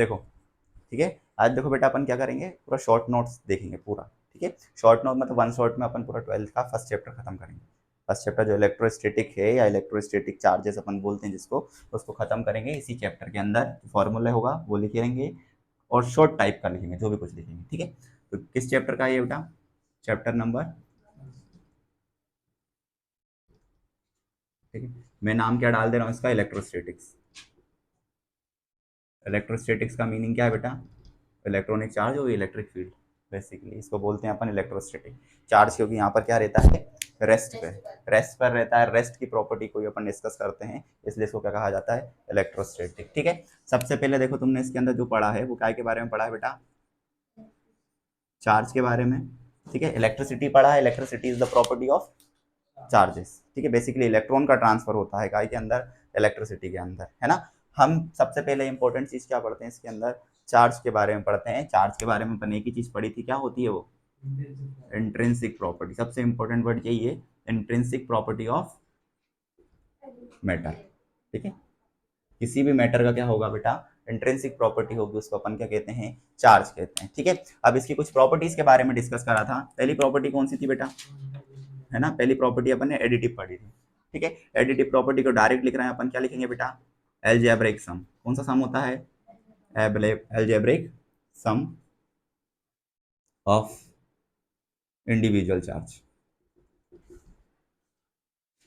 देखो, ठीक है। आज देखो बेटा अपन क्या करेंगे, पूरा शॉर्ट नोट्स देखेंगे पूरा, ठीक है। शॉर्ट नोट मतलब वन शॉट में अपन पूरा 12th का फर्स्ट चैप्टर खत्म करेंगे। फर्स्ट चैप्टर जो इलेक्ट्रोस्टैटिक है या इलेक्ट्रोस्टैटिक चार्जेस अपन बोलते हैं जिसको, उसको खत्म करेंगे इसी चैप्टर के अंदर। फॉर्मूला होगा वो लिखेंगे और शॉर्ट टाइप का लिखेंगे, जो भी कुछ लिखेंगे, ठीक है। तो किस चैप्टर का है ये बेटा? चैप्टर नंबर, ठीक है। मैं नाम क्या डाल दे रहा हूँ इसका, इलेक्ट्रोस्टैटिक्स। इलेक्ट्रोस्टैटिक्स का मीनिंग क्या है बेटा? इलेक्ट्रॉनिक चार्ज और इलेक्ट्रिक फील्ड, बेसिकली इसको बोलते हैं अपन इलेक्ट्रोस्टैटिक चार्ज, क्योंकि यहाँ पर क्या रहता है, रेस्ट पे, रेस्ट पर रहता है। रेस्ट की प्रॉपर्टी को अपन डिस्कस करते हैं, इसलिए इसको क्या कहा जाता है, इलेक्ट्रोस्टैटिक, ठीक है। सबसे पहले देखो तुमने इसके अंदर जो पढ़ा है वो काय के बारे में पढ़ा है बेटा? चार्ज के बारे में, ठीक है। इलेक्ट्रिसिटी पढ़ा है, electricity is the property of charges, ठीक है। बेसिकली इलेक्ट्रॉन का ट्रांसफर होता है काय के अंदर, इलेक्ट्रिसिटी के अंदर, है ना। हम सबसे पहले इंपॉर्टेंट चीज क्या पढ़ते हैं इसके अंदर, चार्ज के बारे में पढ़ते हैं। चार्ज के बारे में अपन एक ही चीज पढ़ी थी, क्या होती है वो? Intrinsic property. सबसे इंपॉर्टेंट वर्ड यही है, इंट्रिंसिक प्रॉपर्टी ऑफ मैटर, ठीक है। किसी भी मैटर का क्या होगा बेटा, इंट्रिंसिक प्रॉपर्टी होगी, उसको अपन क्या कहते हैं, चार्ज कहते हैं, ठीक है। अब इसकी कुछ प्रॉपर्टीज के बारे में डिस्कस करा था। पहली प्रॉपर्टी कौन सी थी बेटा, है ना? पहली प्रॉपर्टी अपन ने एडिटिव पढ़ी थी, ठीक है। एडिटिव प्रॉपर्टी को डायरेक्ट लिख रहे हैं अपन, क्या लिखेंगे बेटा? Algebraic sum. कौन सा सम होता है? Algebraic sum of individual charge,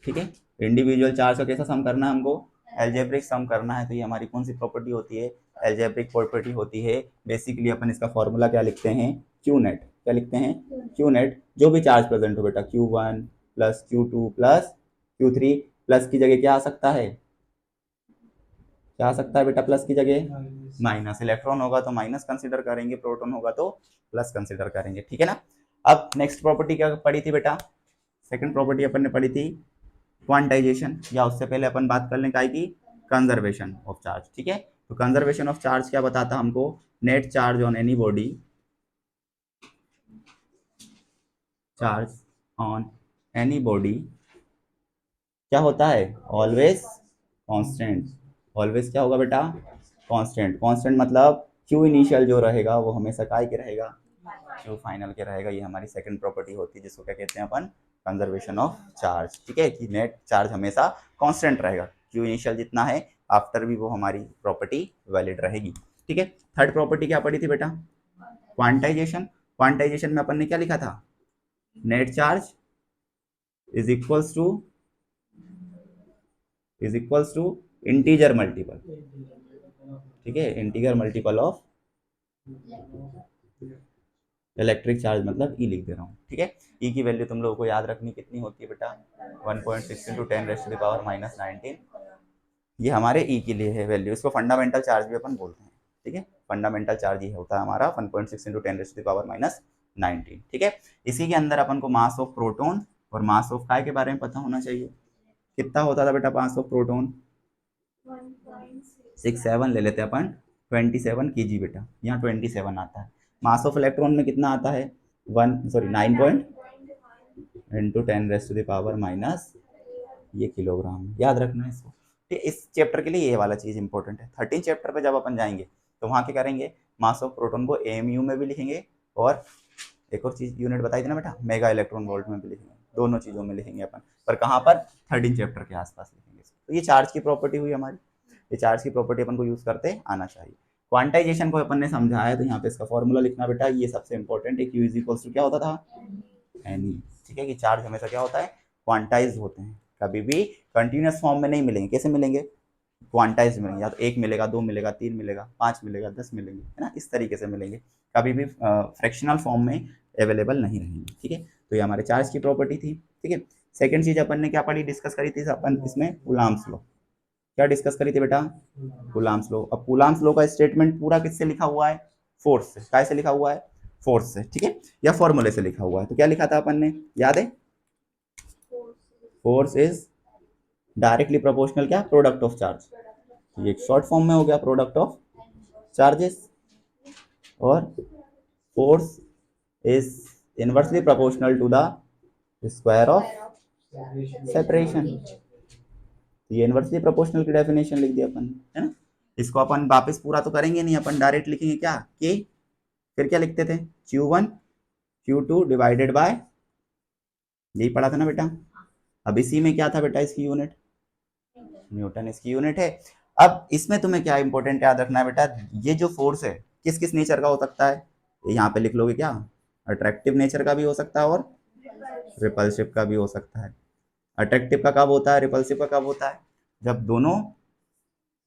ठीक है। इंडिविजुअल चार्ज का कैसा सम करना है हमको? एल्जेब्रिक सम करना है। तो ये हमारी कौन सी प्रॉपर्टी होती है? एल्जेब्रिक प्रॉपर्टी होती है। बेसिकली अपन इसका फॉर्मूला क्या लिखते हैं, क्यू नेट। क्या लिखते हैं? Q net. जो भी चार्ज प्रेजेंट हो बेटा, Q1 plus Q2 plus Q3, plus की जगह क्या आ सकता है, क्या आ सकता है बेटा प्लस की जगह? माइनस। इलेक्ट्रॉन होगा तो माइनस कंसिडर करेंगे, प्रोटॉन होगा तो प्लस कंसिडर करेंगे, ठीक है ना। अब नेक्स्ट प्रॉपर्टी क्या पढ़ी थी बेटा? सेकंड प्रॉपर्टी अपन ने पढ़ी थी क्वांटाइजेशन, या उससे पहले अपन बात कर लें काय की, कंजर्वेशन ऑफ चार्ज, ठीक है। तो कंजर्वेशन ऑफ चार्ज क्या बताता हमको, net charge on any body, charge on any body क्या होता है, ऑलवेज कांस्टेंट। ऑलवेज क्या होगा बेटा, कांस्टेंट। कांस्टेंट मतलब क्यू इनिशियल जो रहेगा वो हमेशा काय के रहेगा, क्यू फाइनल के रहेगा। ये हमारी सेकंड प्रॉपर्टी होती है, जिसको क्या कहते हैं अपन, कंजर्वेशन ऑफ चार्ज, ठीक है। कि नेट चार्ज हमेशा कांस्टेंट रहेगा, क्यू इनिशियल जितना है आफ्टर भी वो हमारी प्रॉपर्टी वैलिड रहेगी, ठीक है। थर्ड प्रॉपर्टी क्या पढ़ी थी बेटा, क्वांटाइजेशन। क्वांटाइजेशन में अपन ने क्या लिखा था, net charge is equals to integer multiple, ठीक है, integer multiple of electric charge, मतलब ई लिख दे रहा हूँ, ठीक है। ई की वैल्यू तुम लोगों को याद रखनी कितनी होती है बेटा, 1.6 इंटू 10⁻⁻⁻⁹। ये हमारे ई के लिए है वैल्यू, इसको फंडामेंटल चार्ज भी अपन बोलते हैं, ठीक है। फंडामेंटल चार्ज ये होता है हमारा 1.6 इंटू 10⁻⁻⁹, ठीक है। इसी के अंदर अपन को मास ऑफ प्रोटॉन और मास ऑफ काय के बारे में पता होना चाहिए। कितना होता था बेटा मास ऑफ प्रोटॉन? 1.67 ले लेते हैं अपन, 27 kg बेटा, यहाँ 27 आता है। मास ऑफ इलेक्ट्रॉन में कितना आता है, 9 इंटू 10⁻⁻, ये किलोग्राम, याद रखना है इसको, ठीक। इस चैप्टर के लिए ये वाला चीज इंपॉर्टेंट है। 13 चैप्टर पे जब अपन जाएंगे तो वहाँ क्या करेंगे, मास ऑफ प्रोटॉन को एएमयू में भी लिखेंगे, और एक और चीज यूनिट बताई थी ना बेटा, मेगा इलेक्ट्रॉन वोल्ट में भी लिखेंगे, दोनों चीजों में लिखेंगे अपन, पर कहाँ पर, 13 चैप्टर के आसपास लिखेंगे। तो ये चार्ज की प्रॉपर्टी हुई हमारी, ये चार्ज की प्रॉपर्टी अपन को यूज करते आना चाहिए। क्वांटाइजेशन को अपन ने समझा है, तो यहाँ पे इसका फॉर्मूला लिखना बेटा, ये सबसे इंपॉर्टेंट है। क्यू इज इक्वल्स टू क्या होता था, एनी, ठीक है। कि चार्ज हमेशा क्या होता है, क्वांटाइज होते हैं, कभी भी कंटिन्यूस फॉर्म में नहीं मिलेंगे। कैसे मिलेंगे, क्वांटाइज मिलेंगे, या तो 1 मिलेगा, 2 मिलेगा, 3 मिलेगा, 5 मिलेगा, 10 मिलेंगे, है ना, इस तरीके से मिलेंगे, कभी भी फ्रैक्शनल फॉर्म में अवेलेबल नहीं रहेंगे, ठीक है। तो ये हमारे चार्ज की प्रॉपर्टी थी, ठीक है। सेकंड चीज अपन ने क्या पढ़ी, डिस्कस करी थी अपन इसमें, कूलम्ब्स लॉ। क्या डिस्कस करी थी बेटा, कूलम्ब्स लॉ। अब कूलम्ब्स लॉ का स्टेटमेंट पूरा किससे लिखा हुआ है, फोर्स से। काय से लिखा हुआ है, फोर्स से, ठीक है, या फॉर्मूले से लिखा हुआ है। तो क्या लिखा था अपन ने, याद है, फोर्स इज डायरेक्टली प्रोपोर्शनल क्या, प्रोडक्ट ऑफ चार्ज। ये एक शॉर्ट फॉर्म में हो गया, प्रोडक्ट ऑफ चार्जेस। और force is inversely proportional to the square of separation. ये इनवर्सली प्रोपोर्शनल की डेफिनेशन लिख दिया अपन, है ना। इसको अपन वापस पूरा तो करेंगे नहीं, अपन डायरेक्ट लिखेंगे क्या, के, फिर क्या लिखते थे, Q1 Q2 डिवाइडेड बाय, यही पढ़ा था ना बेटा। अब इसी में क्या था बेटा, इसकी यूनिट न्यूटन इसकी यूनिट है। अब इसमें तुम्हें क्या इंपॉर्टेंट याद रखना है बेटा, ये जो फोर्स है किस किस नेचर का हो सकता है, ये यहाँ पे लिख लोगे क्या, अट्रैक्टिव नेचर का भी हो सकता है और रिपल्सिव का भी हो सकता है। अट्रैक्टिव का कब होता है, रिपल्सिव का कब होता है, जब दोनों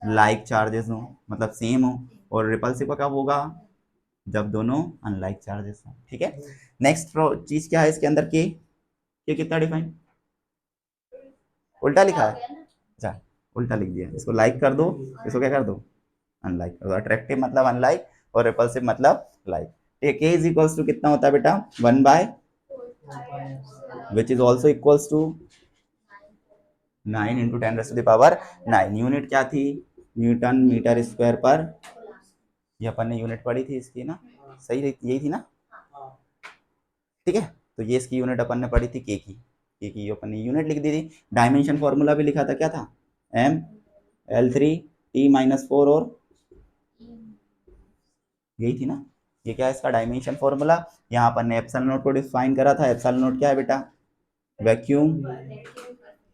लाइक चार्जेस हो, मतलब सेम हो, और रिपल्सिव का कब होगा, जब दोनों अनलाइक चार्जेस हो। ठीक है, नेक्स्ट चीज क्या है इसके अंदर, के कितना डिफाइन, उल्टा लिखा है, अच्छा उल्टा लिख दिया, इसको लाइक कर दो, इसको क्या कर दो, अनलाइक कर दो। अट्रैक्टिव मतलब अनलाइक और रिपल्सिव मतलब लाइक। के इज इक्वल्स टू कितना होता है बेटा, 1 by, which is also equals to 9 into 10⁻⁹ unit क्या थी, न्यूटन मीटर स्क्वायर पर, ये अपन ने यूनिट पढ़ी थी इसकी ना, सही यही थी ना, ठीक है। तो ये इसकी यूनिट अपन ने पढ़ी थी के की अपन ने यूनिट लिख दी थी। डायमेंशन फॉर्मूला भी लिखा था, क्या था, M L3T-4, और यही थी ना, ये क्या है इसका डायमेंशन फॉर्मूला। यहाँ अपन ने एप्सिलॉन नोट को डिफाइन करा था, एप्सिलॉन नोट क्या है बेटा, वैक्यूम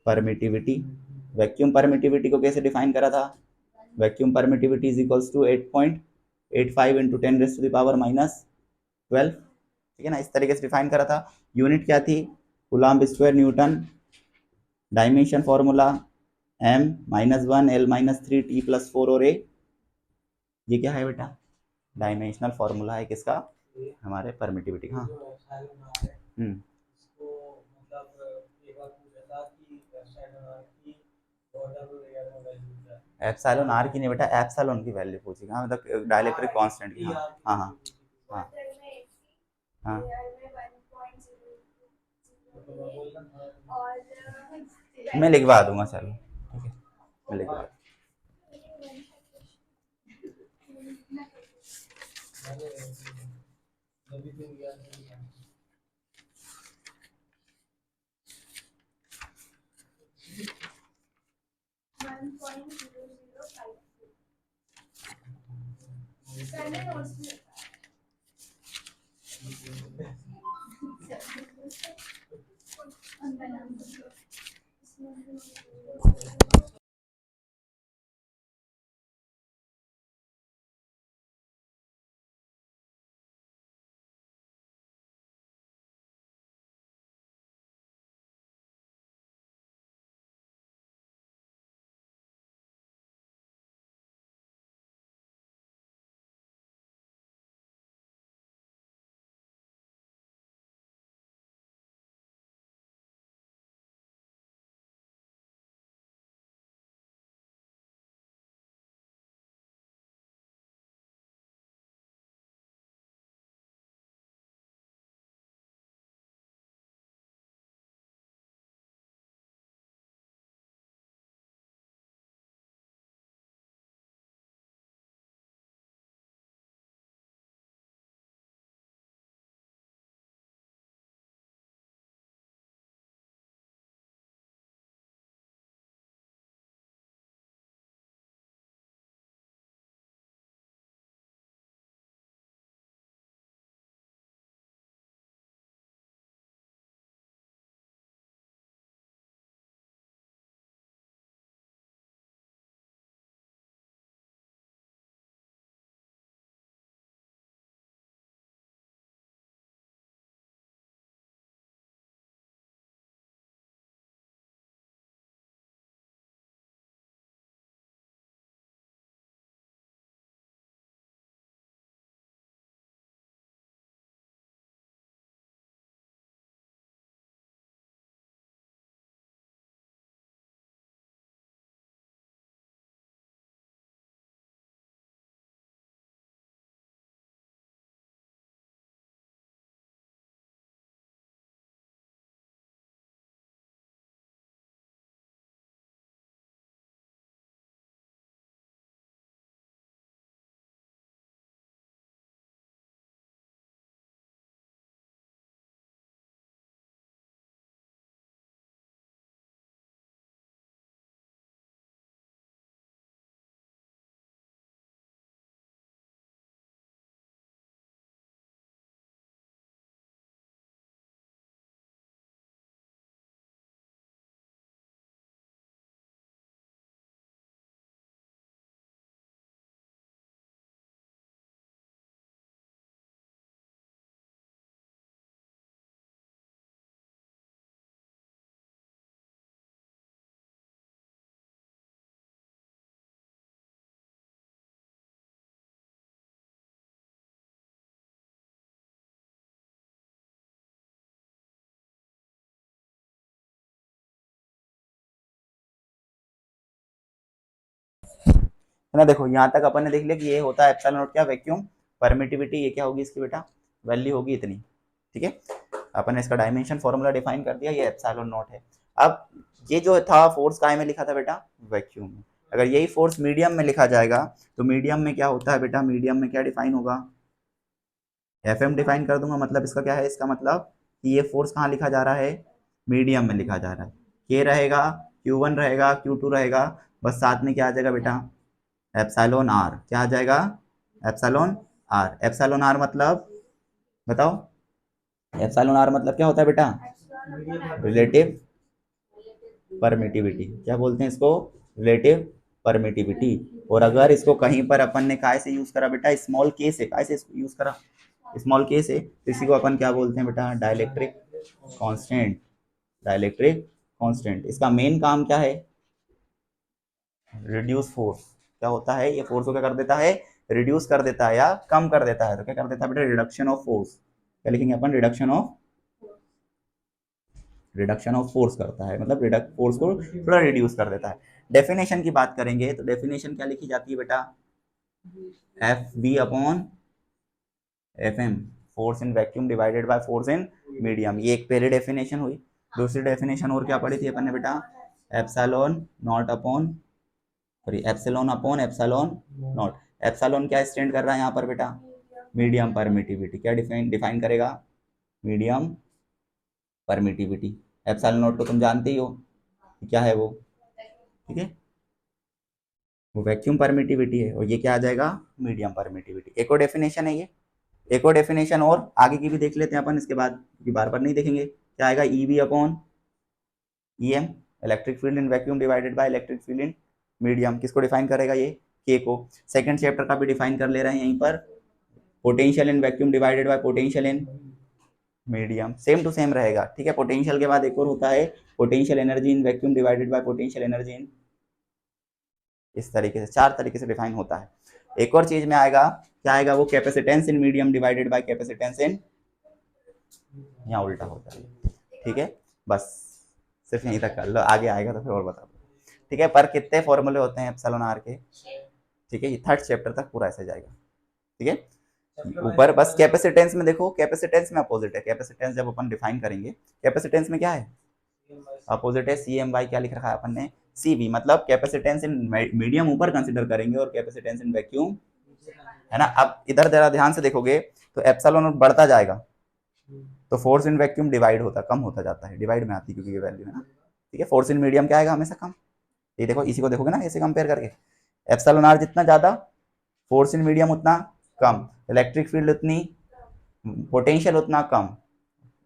परमिटिविटी। वैक्यूम परमिटिविटी को कैसे डिफाइन करा था, vacuum permittivity is equals to 8.85 into 10⁻⁻12, ठीक है ना, इस तरीके से डिफाइन करा था। यूनिट क्या थी, coulomb square Newton. Dimension formula M-1L-3T+4 और A, ये क्या है बेटा, डायमेंशनल फॉर्मूला है किसका, हमारे परमिटिविटी। हाँ एप्सिलॉन आर की नहीं बेटा, एप्सिलॉन की वैल्यू पूछी, हाँ मतलब डाइलेक्ट्रिक कांस्टेंट की। हाँ हाँ हाँ हाँ हाँ, मैं लिखवा दूंगा, चलो ठीक है, मैं लिखवा है ना। देखो यहाँ तक अपन ने देख लिया कि ये होता है एप्सिलॉन नॉट क्या, वैक्यूम परमिटिविटी, ये क्या होगी इसकी बेटा, वैल्यू होगी इतनी, ठीक है। अपन ने इसका डायमेंशन फॉर्मूला डिफाइन कर दिया, ये एप्सिलॉन नॉट है। अब ये जो था फोर्स काय में लिखा था बेटा, वैक्यूम में। अगर यही फोर्स मीडियम में लिखा जाएगा तो मीडियम में क्या होता है बेटा, मीडियम में क्या डिफाइन होगा, एफएम डिफाइन कर दूंगा। मतलब इसका क्या है, इसका मतलब कि ये फोर्स कहाँ लिखा जा रहा है, मीडियम में लिखा जा रहा है। के रहेगा, Q1 रहेगा, Q2 रहेगा, बस साथ में क्या आ जाएगा बेटा, एप्सिलॉन आर। क्या आ जाएगा, एप्सिलॉन आर। एप्सिलॉन आर मतलब बताओ, एप्सिलॉन आर मतलब क्या होता है बेटा, रिलेटिव परमिटिविटी। क्या बोलते हैं इसको, रिलेटिव परमिटिविटी। और अगर इसको कहीं पर अपन ने काय से यूज करा बेटा, स्मॉल के से, काय से इसको यूज करा, स्मॉल के से, इसी को अपन क्या बोलते हैं बेटा, डाइलेक्ट्रिक कांस्टेंट। डाइलेक्ट्रिक कांस्टेंट इसका मेन काम क्या है, रिड्यूस फोर्स। क्या होता है, ये फोर्स को क्या कर देता है, रिड्यूस कर देता है या कम कर देता है। तो क्या कर देता है बेटा, रिडक्शन ऑफ फोर्स। क्या लिखेंगे अपन, रिडक्शन ऑफ फोर्स करता है, मतलब फोर्स को थोड़ा रिड्यूस कर देता है। डेफिनेशन की बात करेंगे तो डेफिनेशन क्या लिखी जाती है बेटा, F B upon F M, force in vacuum divided by force in medium. ये एक पहली डेफिनेशन हुई। दूसरी डेफिनेशन और क्या पढ़ी थी अपन ने बेटा, epsilon not upon, sorry epsilon upon epsilon not. Epsilon क्या स्टैंड कर रहा है यहाँ पर बेटा, मीडियम परमिटिविटी। क्या डिफाइन डिफाइन करेगा, मीडियम परमिटिविटी। एप्सिलॉन नॉट को तुम जानते ही हो कि क्या है वो, ठीक है, वो वैक्यूम परमिटिविटी है। और ये क्या आ जाएगा, मीडियम परमिटिविटी। एक और डेफिनेशन है ये, एक और डेफिनेशन और आगे की भी देख लेते हैं अपन इसके बाद, क्योंकि बार बार नहीं देखेंगे। क्या आएगा, E B upon E M, electric field in vacuum divided by electric field in medium. किसको डिफाइन करेगा, ये के को। सेकंड चैप्टर का भी डिफाइन कर ले रहे हैं यहीं पर, potential in vacuum divided by potential in medium, same to same रहेगा, ठीक है। पोटेंशियल के बाद एक और होता है, potential energy in vacuum divided by potential energy in, इस तरीके से 4 तरीके से डिफाइन होता है। एक और चीज में आएगा, क्या आएगा वो, capacitance in medium divided by capacitance in, यहाँ उल्टा होता है, ठीक है। बस सिर्फ यहीं तक कर लो, आगे आएगा तो फिर और बता दो, ठीक है। पर कितने फॉर्मूले होते हैं एप्सिलॉन आर के, ठीक है, ये थर्ड चैप्टर तक पूरा ऐसे जाएगा, ठीक है। ऊपर बस कैपेसिटेंस में देखो, कैपेसिटेंस में अपोजिट है। कैपेसिटेंस जब अपन डिफाइन करेंगे, कैपेसिटेंस में क्या है, अपोजिट है सी एम बाई, क्या लिख रखा है अपन ने, सी वी। मतलब कैपेसिटेंस इन मीडियम ऊपर कंसिडर करेंगे और कैपेसिटेंस इन वैक्यूम, है ना। अब इधर जरा ध्यान से देखोगे तो एप्सिलॉन बढ़ता जाएगा तो फोर्स इन वैक्यूम डिवाइड होता, कम होता जाता है, डिवाइड में आती क्योंकि ये वैल्यू है ना, ठीक है। फोर्स इन मीडियम क्या आएगा, हमेशा कम। ये देखो, इसी को देखोगे ना ऐसे कंपेयर करके, एप्सिलॉन आर जितना ज्यादा, फोर्स इन मीडियम उतना कम, इलेक्ट्रिक फील्ड उतनी, पोटेंशियल उतना कम,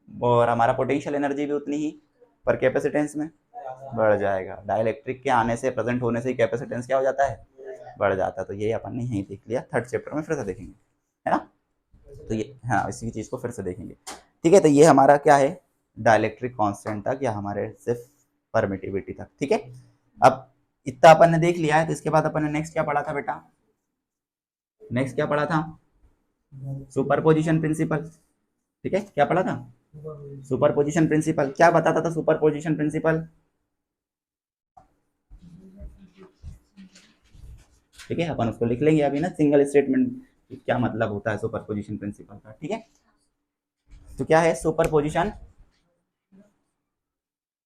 और हमारा पोटेंशियल एनर्जी भी उतनी ही, पर कैपेसिटेंस में बढ़ जाएगा। डाइलेक्ट्रिक के आने से, प्रेजेंट होने से कैपेसिटेंस क्या हो जाता है, बढ़ जाता है। तो ये अपन ने यहीं देख लिया, थर्ड चैप्टर में फिर से देखेंगे, है ना। तो ये, हाँ, इसी चीज को फिर से देखेंगे, ठीक है। तो ये हमारा क्या है, डाइलेक्ट्रिक कांस्टेंट तक या हमारे सिर्फ परमिटिविटी तक, ठीक है। अब इतना अपन ने देख लिया है, तो इसके बाद अपन ने नेक्स्ट क्या पढ़ा था बेटा, नेक्स्ट क्या पढ़ा था, सुपरपोजिशन प्रिंसिपल, ठीक है। क्या पढ़ा था, सुपरपोजिशन प्रिंसिपल। क्या बताता था सुपरपोजिशन प्रिंसिपल, ठीक है। अपन उसको लिख लेंगे अभी ना, सिंगल स्टेटमेंट क्या मतलब होता है सुपरपोजिशन प्रिंसिपल का, ठीक है। तो क्या है सुपरपोजिशन,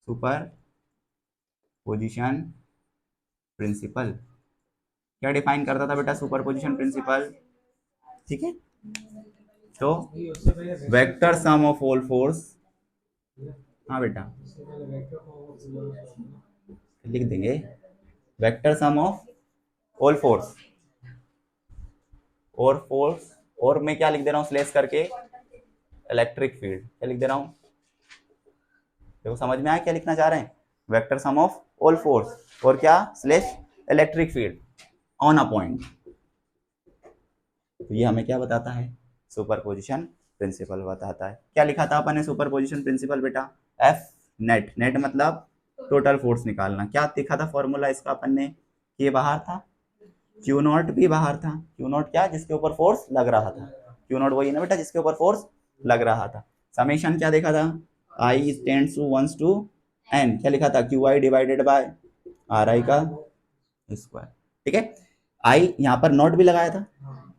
सुपर पोजिशन प्रिंसिपल। क्या डिफाइन करता था बेटा सुपरपोजिशन प्रिंसिपल, ठीक है। तो vector sum of all force, हाँ बेटा लिख देंगे, vector sum of all force, और फोर्स, और मैं क्या लिख दे रहा हूँ स्लेश करके, इलेक्ट्रिक फील्ड। क्या लिख दे रहा हूँ, देखो समझ में आया क्या लिखना चाह रहे हैं, vector sum of all force और क्या, slash electric field on a point. तो ये हमें क्या बताता है, सुपरपोजिशन प्रिंसिपल बताता है। क्या लिखा था अपन ने सुपरपोजिशन प्रिंसिपल बेटा, एफ नेट, नेट मतलब टोटल फोर्स निकालना। क्या लिखा था फॉर्मूला इसका अपन ने, ये बाहर था, क्यू नॉट भी बाहर था। क्यू नॉट क्या, जिसके ऊपर फोर्स लग रहा था, क्यू नॉट वही ना बेटा जिसके ऊपर फोर्स लग रहा था। समेशन क्या देखा था, आई टेंड्स टू 1 टू n, क्या लिखा था, Q I divided by are आई का स्क्वायर, ठीक है। आई यहाँ पर नॉट भी लगाया था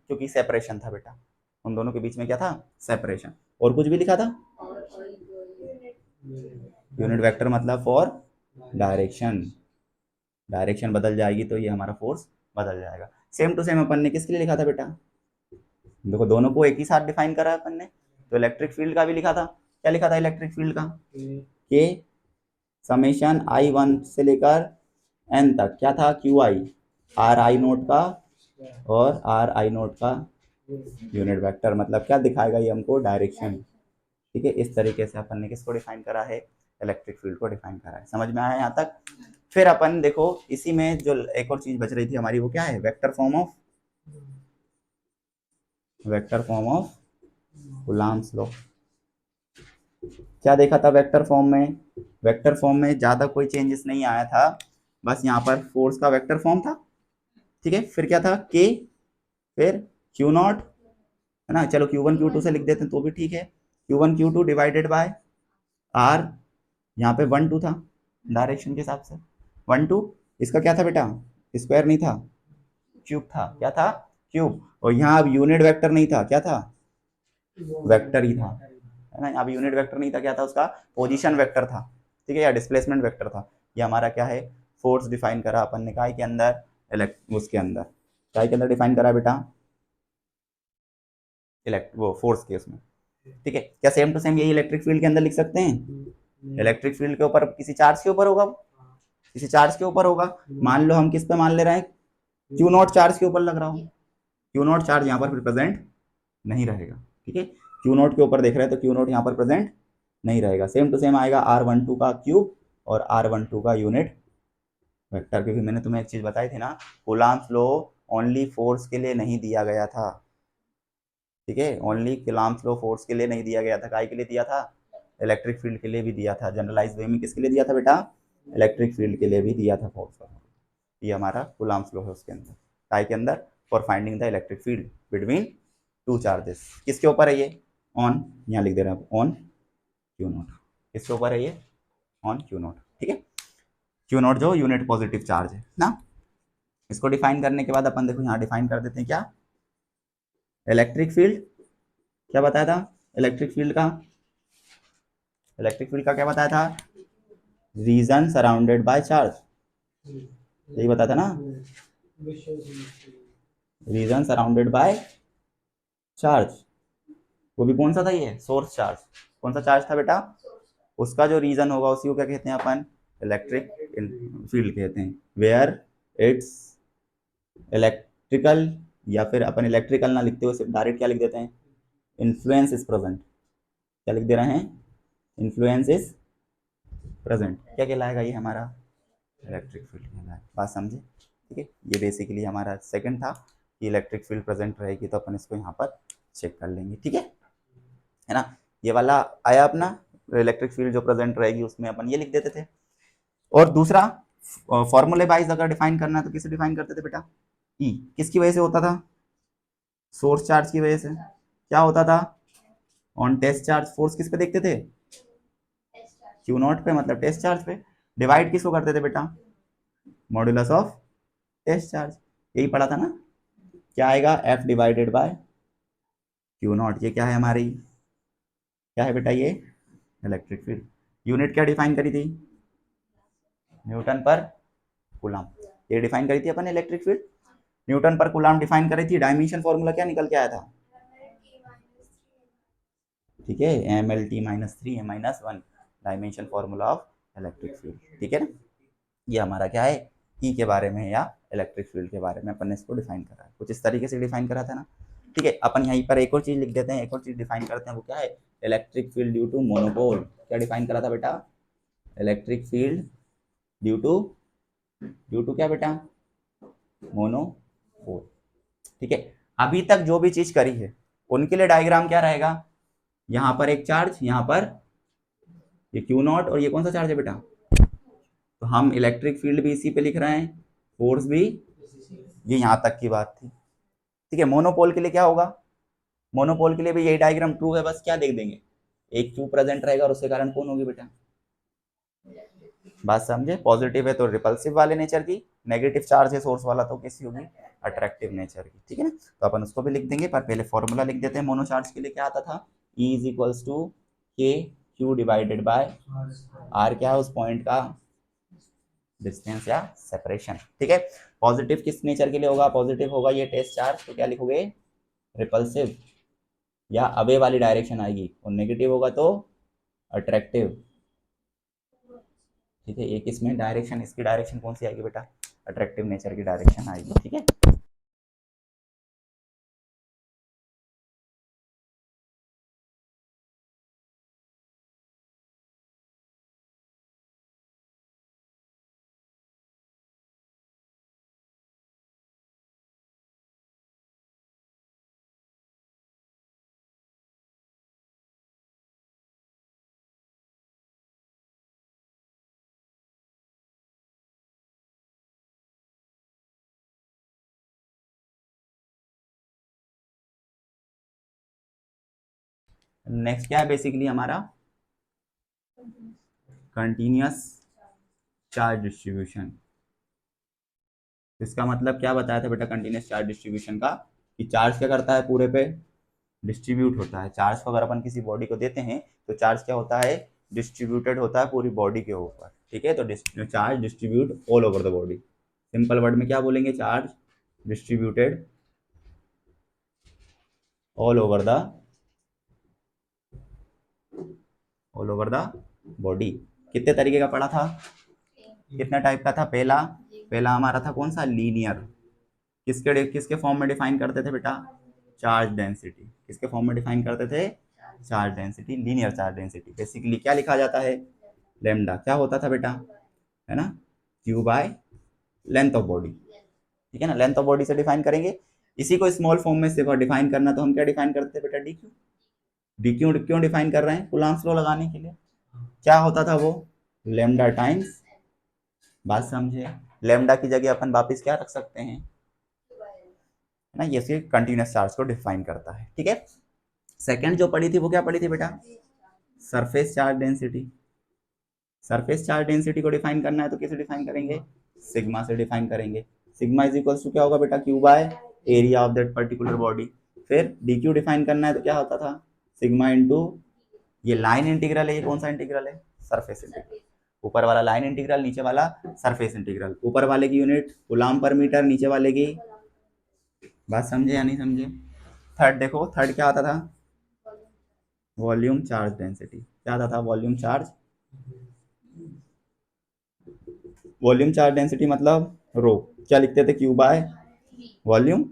क्योंकि सेपरेशन था बेटा, उन दोनों के बीच में क्या था, सेपरेशन। और कुछ भी लिखा था, यूनिट वेक्टर मतलब फॉर डायरेक्शन, डायरेक्शन बदल जाएगी तो ये हमारा फोर्स बदल जाएगा। सेम टू सेम अपन ने किसके लिए लिखा था बेटा, देखो दोनों को एक ही साथ डिफाइन करा अपन ने, तो इलेक्ट्रिक फील्ड का भी लिखा था, क्या लिखा था इलेक्ट्रिक फील्ड का, के समेशन आई वन से लेकर एन तक क्या था, Q I, are I note का और आर आई नोट का यूनिट वेक्टर, मतलब क्या दिखाएगा ये हमको, डायरेक्शन। ठीक है, इस तरीके से अपन ने किसको डिफाइन करा है, इलेक्ट्रिक फील्ड को डिफाइन करा है। समझ में आया यहाँ तक। फिर अपन देखो इसी में जो एक और चीज बच रही थी हमारी, वो क्या है, vector form of, vector form of Coulomb's law. क्या देखा था वेक्टर फॉर्म में, वेक्टर फॉर्म में ज्यादा कोई चेंजेस नहीं आया था, बस यहाँ पर फोर्स का वेक्टर फॉर्म था। ठीक है, फिर क्या था, के, फिर क्यू नॉट, है ना, चलो क्यू वन क्यू टू से लिख देते हैं तो भी ठीक है, Q one Q two divided by R, यहाँ पे वन टू था डायरेक्शन के हिसाब से, वन टू, इसका क्या था बेटा, स्क्वायर नहीं था, क्यूब था, क्या था, क्यूब। और यहाँ अब यूनिट वेक्टर नहीं था, क्या था, वेक्टर ही था, है ना, अब यूनिट वेक्टर नहीं था, क्या था उसका, पोजीशन वेक्टर था। ठीक है, या डिस्प्लेसमेंट वेक्टर था। ये हमारा क्या है, फोर्स डिफाइन करा अपन ने काय के अंदर, उसके अंदर, काय के अंदर डिफाइन करा बेटा, वो फोर्स के उसमें। ठीक है, क्या सेम टू सेम यही इलेक्ट्रिक फील्ड के अंदर लिख सकते हैं, इलेक्ट्रिक फील्ड के ऊपर किसी चार्ज के ऊपर होगा, किसी चार्ज के ऊपर होगा। मान लो हम किस पे मान ले रहे हैं, क्यू नॉट चार्ज के ऊपर लग रहा हूँ, क्यू नॉट चार्ज यहाँ पर प्रेजेंट नहीं रहेगा। ठीक है, क्यू नॉट के ऊपर देख रहे हैं तो क्यू नॉट यहाँ पर प्रेजेंट नहीं रहेगा। सेम टू सेम आएगा आर वन टू का क्यूब और आर वन टू का यूनिट वेक्टर, क्योंकि मैंने तुम्हें एक चीज बताई थी ना, कूलम्ब्स लॉ ओनली फोर्स के लिए नहीं दिया गया था। ठीक है, ओनली कूलम्ब्स लॉ फोर्स के लिए नहीं दिया गया था, काय के लिए दिया था, इलेक्ट्रिक फील्ड के लिए भी दिया था। जनरलाइज वे में किसके लिए दिया था बेटा, इलेक्ट्रिक फील्ड के लिए भी दिया था फोर्स का। ये हमारा कूलम्ब्स लॉ है उसके अंदर, काय के अंदर, for finding the electric field between two charges. किसके ऊपर है ये, ऑन, यहाँ लिख दे रहे हैं ऑन क्यू नॉट, किसके ऊपर है ये, ऑन क्यू नॉट। ठीक है, क्यू नॉट जो यूनिट पॉजिटिव चार्ज है ना। इसको डिफाइन करने के बाद अपन देखो यहाँ डिफाइन कर देते हैं क्या, इलेक्ट्रिक फील्ड, क्या बताया था इलेक्ट्रिक फील्ड का, इलेक्ट्रिक फील्ड का क्या बताया था, रीजन सराउंडेड बाय चार्ज, यही बताया था ना, रीजन सराउंडेड बाय चार्ज। वो भी कौन सा था, ये सोर्स चार्ज, कौन सा चार्ज था बेटा, उसका जो रीजन होगा उसी को क्या कहते हैं अपन, इलेक्ट्रिक फील्ड कहते हैं। वेयर इट्स इलेक्ट्रिकल, या फिर अपन इलेक्ट्रिकल ना लिखते हुए सिर्फ डायरेक्ट क्या लिख देते हैं, इन्फ्लुएंस इज प्रेजेंट, क्या लिख दे रहे हैं, इन्फ्लुएंस इज प्रेजेंट, क्या कहलाएगा ये हमारा, इलेक्ट्रिक फील्ड कहलाएगा। बात समझे। ठीक है, ये बेसिकली हमारा सेकंड था कि इलेक्ट्रिक फील्ड प्रेजेंट रहेगी तो अपन इसको यहाँ पर चेक कर लेंगे। ठीक है ना, ये वाला आया अपना, इलेक्ट्रिक फील्ड जो प्रेजेंट रहेगी उसमें अपन ये लिख देते थे। और दूसरा फॉर्मूले वाइज अगर डिफाइन करना है तो किसे डिफाइन करते थे बेटा, ई, किसकी वजह से होता था, सोर्स चार्ज की वजह से। क्या होता था, ऑन टेस्ट चार्ज फोर्स किस पे देखते थे, क्यू नॉट पे, मतलब टेस्ट चार्ज पे। डिवाइड किसको करते थे बेटा, मॉड्यूलस ऑफ टेस्ट चार्ज, यही पढ़ा था ना। क्या आएगा, F divided by Q not. ये क्या है हमारी, क्या है बेटा, ये इलेक्ट्रिक फील्ड। यूनिट क्या डिफाइन करी थी, न्यूटन पर कूलम, ये डिफाइन करी थी अपन इलेक्ट्रिक फील्ड, न्यूटन पर कूलम डिफाइन करी थी। डायमेंशन फॉर्मूला क्या निकल के आया था, ठीक है, M L T minus three M minus one, dimension formula of electric field. ठीक है ना, ये हमारा क्या है, ई के बारे में या इलेक्ट्रिक फील्ड के बारे में अपन ने इसको डिफाइन करा है, कुछ इस तरीके से डिफाइन करा था ना। ठीक है, अपन यहीं पर एक और चीज लिख देते हैं, एक और चीज डिफाइन करते हैं, वो क्या है, electric field due to monopole. क्या डिफाइन करा था बेटा, इलेक्ट्रिक फील्ड ड्यू टू क्या बेटा, मोनोपोल। ठीक है, अभी तक जो भी चीज करी है उनके लिए डायग्राम क्या रहेगा, यहाँ पर एक चार्ज, यहाँ पर ये क्यू नॉट, और ये कौन सा चार्ज है बेटा, तो हम इलेक्ट्रिक फील्ड भी इसी पे लिख रहे हैं, फोर्स भी, ये यहाँ तक की बात थी। ठीक है, मोनोपोल के लिए क्या होगा, मोनोपोल के लिए भी यही डायग्राम ट्रू है, बस क्या देख देंगे, एक क्यू प्रेजेंट रहेगा और उसके कारण कौन होगी बेटा, बात समझे? पॉजिटिव है तो रिपल्सिव वाले नेचर की, नेगेटिव चार्ज है सोर्स वाला तो कैसी होगी, अट्रैक्टिव नेचर की, ठीक है ना। तो अपन उसको भी लिख देंगे, पर पहले फॉर्मूला लिख देते हैं। मोनो चार्ज के लिए क्या आता था, E इज इक्वल्स टू के क्यू डिवाइडेड बाय आर, क्या है उस पॉइंट का डिस्टेंस या सेपरेशन, ठीक है। पॉजिटिव किस नेचर के लिए होगा, पॉजिटिव होगा ये टेस्ट चार्ज, तो क्या लिखोगे, रिपल्सिव या अवे वाली डायरेक्शन आएगी, और नेगेटिव होगा तो अट्रैक्टिव, ठीक है। एक इसमें डायरेक्शन, इसकी डायरेक्शन कौन सी आएगी बेटा, अट्रैक्टिव नेचर की डायरेक्शन आएगी, ठीक है। नेक्स्ट क्या है बेसिकली हमारा, कंटिन्यूअस चार्ज डिस्ट्रीब्यूशन। इसका मतलब क्या बताया था बेटा कंटिन्यूअस चार्ज डिस्ट्रीब्यूशन का, कि चार्ज क्या करता है, पूरे पे डिस्ट्रीब्यूट होता है। चार्ज को अगर अपन किसी बॉडी को देते हैं तो चार्ज क्या होता है, डिस्ट्रीब्यूटेड होता है पूरी बॉडी के ऊपर, ठीक है। तो charge distribute all over the body, simple word में क्या बोलेंगे, charge distributed all over the body. कितने तरीके का पढ़ा था, कितने टाइप का था, पहला पहला हमारा था कौन सा, लीनियर। किसके फॉर्म में डिफाइन करते थे बेटा, चार्ज डेंसिटी। किसके फॉर्म में डिफाइन करते थे, charge density, linear charge density. Basically क्या लिखा जाता है, लेमडा क्या होता था बेटा, है ना, Q by length of body, ठीक है ना। लेंथ ऑफ बॉडी से डिफाइन करेंगे। इसी को स्मॉल फॉर्म में से डिफाइन करना, तो हम क्या डिफाइन करते थे बेटा, डी क्यू। डी क्यू क्यों डिफाइन कर रहे हैं, कूलम्ब्स लॉ लगाने के लिए। क्या होता था वो, लेमडा टाइम्स, बात समझे, लेमडा की जगह अपन वापस क्या रख सकते हैं, है ना, ये कंटिन्यूअस चार्ज को डिफाइन करता है, ठीक है। सेकंड जो पढ़ी थी वो क्या पढ़ी थी बेटा, surface charge density. Surface charge density को डिफाइन करना है तो कैसे डिफाइन करेंगे, सिग्मा से डिफाइन करेंगे। सिग्मा इज इक्वल्स टू क्या होगा बेटा, Q by area of that particular body. फिर डी क्यू डिफाइन करना है तो क्या होता था, सिग्मा इंटू, ये लाइन इंटीग्रल है, ये कौन सा इंटीग्रल है, सरफेस इंटीग्रल। ऊपर वाला लाइन इंटीग्रल, नीचे वाला सरफेस इंटीग्रल। ऊपर वाले की यूनिट कूलम्ब पर मीटर, नीचे वाले की, बात समझे या नहीं समझे। थर्ड देखो, थर्ड क्या आता था, वॉल्यूम चार्ज डेंसिटी। क्या आता था, volume charge, volume charge density मतलब रो, क्या लिखते थे, q by volume,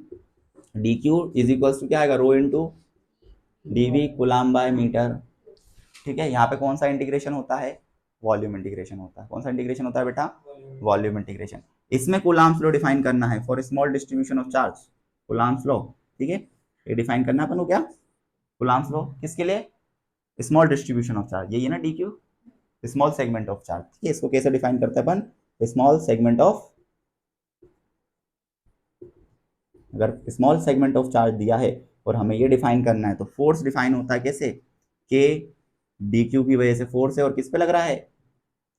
d q is equals to क्या आएगा, rho into d v coulomb by metre, ठीक है। यहाँ पे कौन सा इंटीग्रेशन होता है, वॉल्यूम इंटीग्रेशन होता है। कौन सा इंटीग्रेशन होता है बेटा, वॉल्यूम इंटीग्रेशन। इसमें कूलम्ब्स लॉ डिफाइन करना है for small distribution of charge, Coulomb's law, ठीक है। ये डिफाइन करना अपन को क्या, कूलम्ब्स लॉ किसके लिए, स्मॉल डिस्ट्रीब्यूशन ऑफ चार्ज, यही है ना D Q, small segment of charge, ठीक है। इसको कैसे डिफाइन करते हैं अपन, स्मॉल सेगमेंट ऑफ, अगर स्मॉल सेगमेंट ऑफ चार्ज दिया है और हमें ये डिफाइन करना है तो फोर्स डिफाइन होता है कैसे, के डी क्यू की वजह से फोर्स है और किस पे लग रहा है,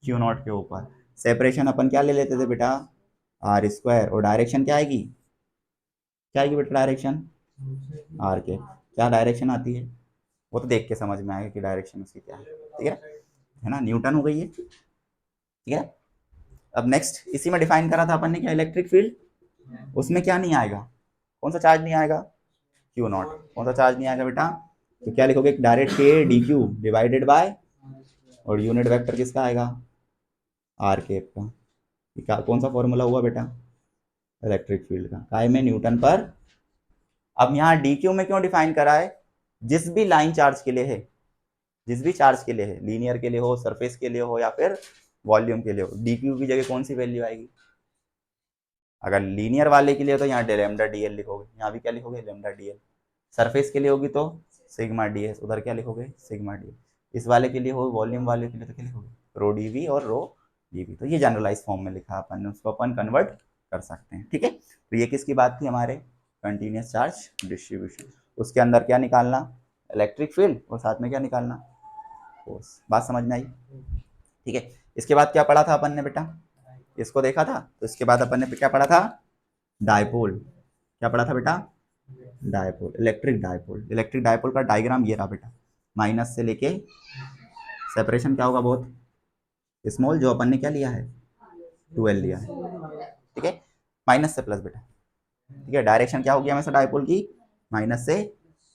क्यू नॉट के ऊपर। सेपरेशन अपन क्या ले लेते थे बेटा, आर स्क्वायर, और डायरेक्शन क्या आएगी, क्या आएगी बेटा डायरेक्शन, आर के। क्या डायरेक्शन आती है वो तो देख के समझ में आएगा कि डायरेक्शन उसकी क्या है, ठीक है ना, न्यूटन हो गई है, ठीक है। अब नेक्स्ट इसी में डिफाइन करा था अपन ने क्या, इलेक्ट्रिक फील्ड। उसमें क्या नहीं आएगा, कौन सा चार्ज नहीं आएगा, क्यू नॉट। कौन सा चार्ज नहीं आएगा बेटा, तो क्या लिखोगे, डायरेक्ट के डी क्यू डिवाइडेड बाय, और यूनिट वेक्टर किसका आएगा, आर केप का। कौन सा फॉर्मूला हुआ बेटा, इलेक्ट्रिक फील्ड का, काय में, न्यूटन पर। अब यहाँ डी क्यू में क्यों डिफाइन करा है, जिस भी लाइन चार्ज के लिए है, जिस भी चार्ज के लिए है, लीनियर के लिए हो, सरफेस के लिए हो, या फिर वॉल्यूम के लिए हो, डी क्यू की जगह कौन सी वैल्यू आएगी। अगर लीनियर वाले के लिए तो यहाँ लेमडा डी एल लिखोगे, यहाँ भी क्या लिखोगे, लेमडा डी एल। सरफेस के लिए होगी तो सिग्मा डी एस, उधर क्या लिखोगे, सिग्मा डी। इस वाले के लिए हो, वॉल्यूम वाले के लिए तो क्या लिखोगे, रो डी वी और रो डी वी। तो ये जनरलाइज फॉर्म में लिखा अपन ने, उसको अपन कन्वर्ट कर सकते हैं, ठीक है। तो ये किसकी बात थी, हमारे कंटिन्यूस चार्ज डिस्ट्रीब्यूशन। उसके अंदर क्या निकालना, इलेक्ट्रिक फील्ड, और साथ में क्या निकालना, फोर्स। बात समझ में आई, ठीक है। इसके बाद क्या पढ़ा था अपन ने बेटा, इसको देखा था, तो इसके बाद अपन ने क्या पढ़ा था, डायपोल। क्या पढ़ा था बेटा, dipole, electric dipole. Electric dipole का डायग्राम ये रहा बेटा, माइनस से लेके सेपरेशन क्या होगा बहुत स्मॉल, जो अपन ने क्या लिया है 12 लिया है, ठीक है, माइनस से प्लस बेटा, ठीक है। डायरेक्शन क्या हो गया हमेशा डायपोल की, माइनस से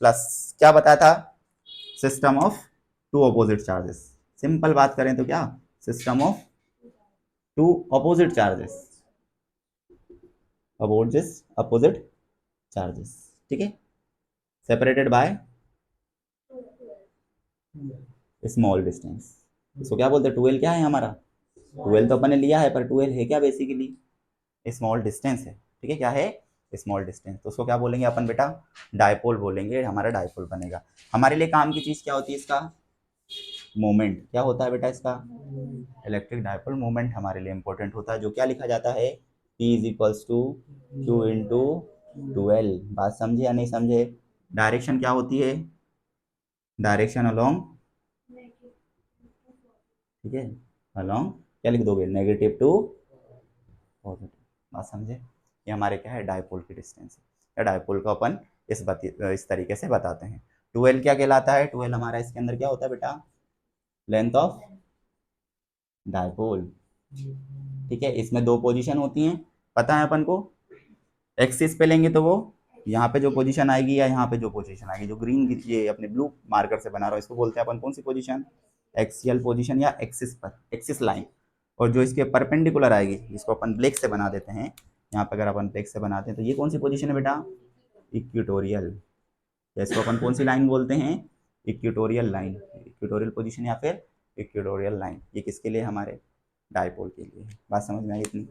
प्लस। क्या बताया था, system of two opposite charges. Simple बात करें तो क्या, system of two opposite charges, opposite charges, ठीक है, सेपरेटेड बाय स्मॉल डिस्टेंस। इसको क्या बोलते हैं, 12 क्या है हमारा, 12 तो अपन ने लिया है, पर 12 है क्या बेसिकली, स्मॉल डिस्टेंस है, ठीक है, क्या है स्मॉल डिस्टेंस। तो उसको क्या बोलेंगे अपन बेटा, डायपोल बोलेंगे, हमारा डायपोल बनेगा। हमारे लिए काम की चीज़ क्या होती है, इसका मोमेंट क्या होता है बेटा, इसका इलेक्ट्रिक डायपोल मोमेंट हमारे लिए इंपॉर्टेंट होता है, जो क्या लिखा जाता है, P is equals to Q into 12। बात समझे या नहीं समझे। डायरेक्शन क्या होती है, डायरेक्शन अलोंग, ठीक है, अलोंग क्या लिख दोगे, नेगेटिव टू पॉजिटिव। बात समझे, ये हमारे क्या है डायपोल की डिस्टेंस है, या डायपोल को अपन इस तरीके से बताते हैं। 12 क्या कहलाता है, 12 हमारा इसके अंदर क्या होता है बेटा, लेंथ ऑफ डायपोल, ठीक है। इसमें दो पोजीशन होती हैं, पता है अपन को, एक्सिस पे लेंगे तो वो यहाँ पे जो पोजीशन आएगी, या यहाँ पे जो पोजीशन आएगी, जो ग्रीन ये अपने ब्लू मार्कर से बना रहा हूँ, इसको बोलते हैं अपन कौन सी पोजीशन, एक्सियल पोजीशन या एक्सिस पर, एक्सिस लाइन। और जो इसके परपेंडिकुलर आएगी, जिसको अपन ब्लैक से बना देते हैं, यहाँ पर अगर अपन ब्लैक से बनाते हैं तो ये कौन सी पोजीशन है बेटा, इक्वेटोरियल। इसको अपन कौन सी लाइन बोलते हैं, इक्वेटोरियल लाइन, इक्वेटोरियल पोजीशन या फिर इक्वेटोरियल लाइन। ये किसके लिए, हमारे डायपोल के लिए। बात समझ में आई इतनी।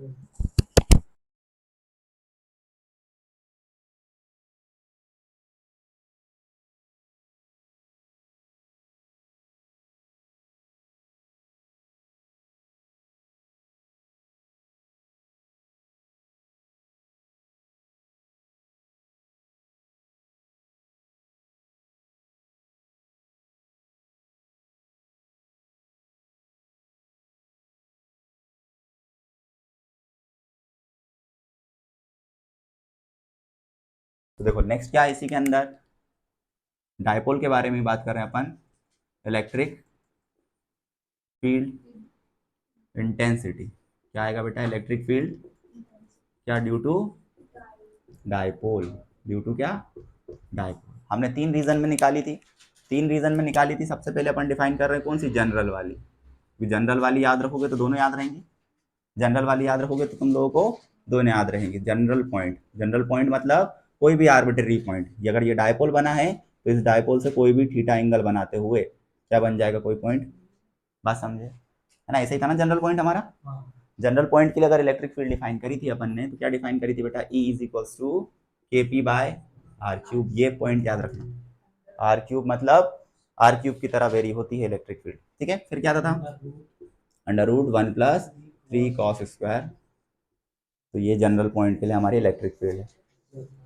तो देखो नेक्स्ट क्या है इसी के अंदर, डायपोल के बारे में बात कर रहे हैं अपन, इलेक्ट्रिक फील्ड इंटेंसिटी। क्या आएगा बेटा, इलेक्ट्रिक फील्ड क्या, due to dipole, due to क्या, डायपोल। हमने तीन रीजन में निकाली थी, तीन रीजन में निकाली थी। सबसे पहले अपन डिफाइन कर रहे हैं कौन सी, जनरल वाली। जनरल वाली याद रखोगे तो दोनों याद रहेंगी, जनरल वाली याद रखोगे तो तुम लोगों को दोनों याद रहेंगे। जनरल पॉइंट, जनरल पॉइंट मतलब कोई भी आर्बिट्री पॉइंट, अगर ये डायपोल बना है तो इस डायपोल से कोई भी थीटा एंगल बनाते हुए क्या बन जाएगा, कोई पॉइंट। बात समझे, है ना, ऐसे ही था ना जनरल पॉइंट हमारा। जनरल पॉइंट के लिए अगर इलेक्ट्रिक फील्ड डिफाइन करी थी अपन ने, तो क्या डिफाइन करी थी बेटा, E is equals to KP by R cube. ये पॉइंट याद रखना, आर क्यूब मतलब आर क्यूब की तरह वेरी होती है इलेक्ट्रिक फील्ड, ठीक है। फिर क्या था under root 1 plus 3 cos square. तो ये जनरल पॉइंट के लिए हमारी इलेक्ट्रिक फील्ड है।